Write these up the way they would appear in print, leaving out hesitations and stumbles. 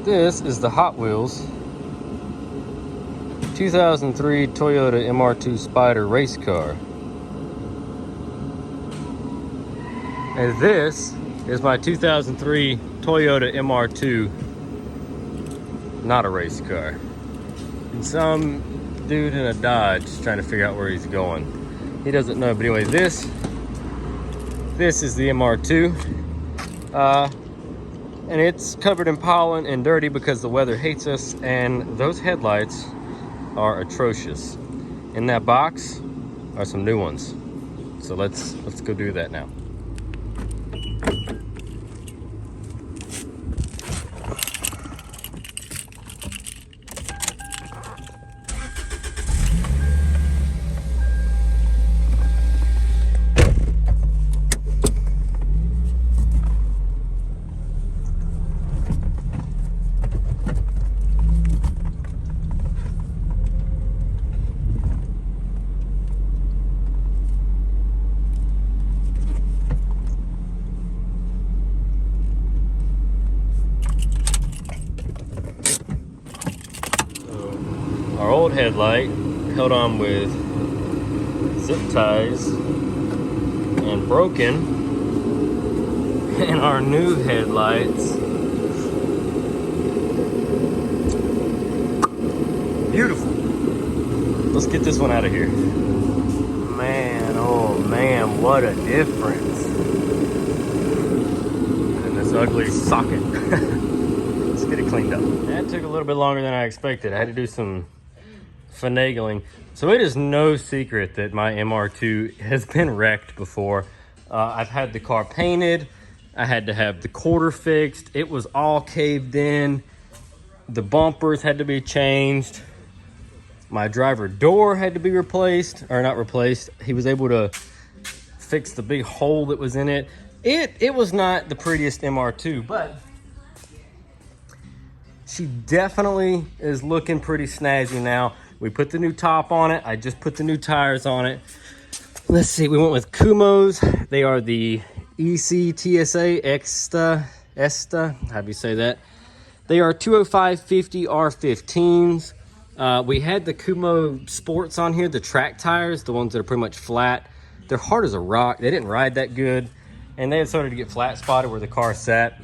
This is the Hot Wheels 2003 Toyota Mr2 Spyder race car. And this is my 2003 Toyota Mr2, not a race car. And some dude in a Dodge trying to figure out where he's going. He doesn't know, but anyway, this is the Mr2. And it's covered in pollen and dirty because the weather hates us, and those headlights are atrocious. In that box are some new ones. So let's go do that now. Our old headlight held on with zip ties and broken, and our new headlights, beautiful. Let's get this one out of here. Man, oh man, what a difference. And this ugly socket. Let's get it cleaned up. That took a little bit longer than I expected. I had to do some finagling. So it is no secret that my Mr2 has been wrecked before. I've had the car painted. I had to have the quarter fixed. It was all caved in. The bumpers had to be changed. My driver door had to be replaced, or not replaced. He was able to fix the big hole that was in it. It was not the prettiest Mr2, but she definitely is looking pretty snazzy now. We put the new top on it. I just put the new tires on it. Let's see, we went with Kumos. They are the ECTSA Esta, how do you say that? They are 205/50 R15s. We had the Kumo Sports on here, the track tires, the ones that are pretty much flat. They're hard as a rock. They didn't ride that good. And they had started to get flat spotted where the car sat.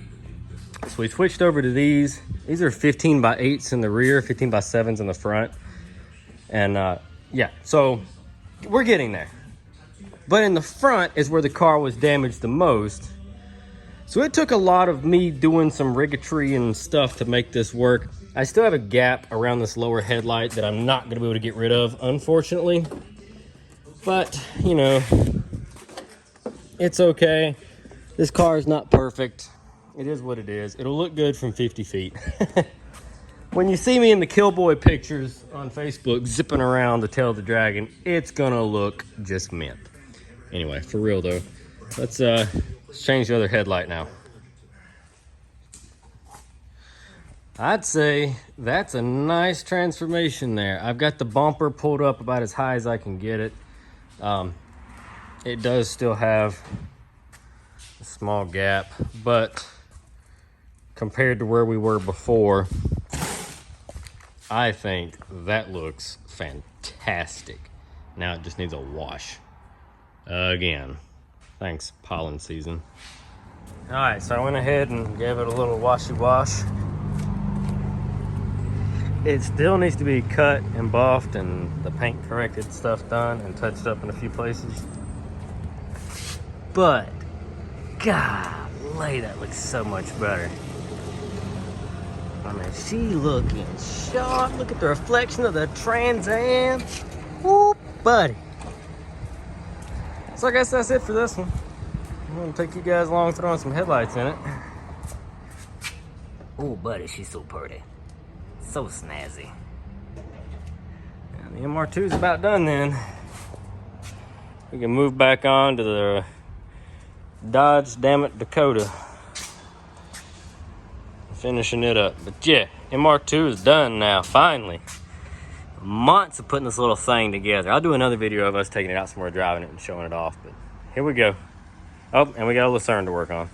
So we switched over to these. These are 15x8s in the rear, 15x7s in the front. And yeah, so we're getting there. But in the front is where the car was damaged the most. So it took a lot of me doing some rigatry and stuff to make this work. I still have a gap around this lower headlight that I'm not gonna be able to get rid of, unfortunately. But, you know, it's okay. This car is not perfect. It is what it is. It'll look good from 50 feet. When you see me in the Killboy pictures on Facebook zipping around the tail of the dragon, it's gonna look just mint. Anyway, for real though, let's change the other headlight now. I'd say that's a nice transformation there. I've got the bumper pulled up about as high as I can get it. It does still have a small gap, but compared to where we were before, I think that looks fantastic. Now it just needs a wash. Again, thanks pollen season. All right, so I went ahead and gave it a little washy wash. It still needs to be cut and buffed and the paint corrected stuff done and touched up in a few places. But, golly, that looks so much better. I mean, she looking sharp. Look at the reflection of the Trans Am. Whoop, buddy. So I guess that's it for this one. I'm gonna take you guys along throwing some headlights in it. Oh, buddy, she's so pretty. So snazzy. And the Mr2 is about done then. We can move back on to the Dodge Dammit Dakota. Finishing it up. But yeah, Mr2 is done now, finally. Months of putting this little thing together. I'll do another video of us taking it out somewhere, driving it and showing it off, but here we go. Oh, and we got a Lucerne to work on.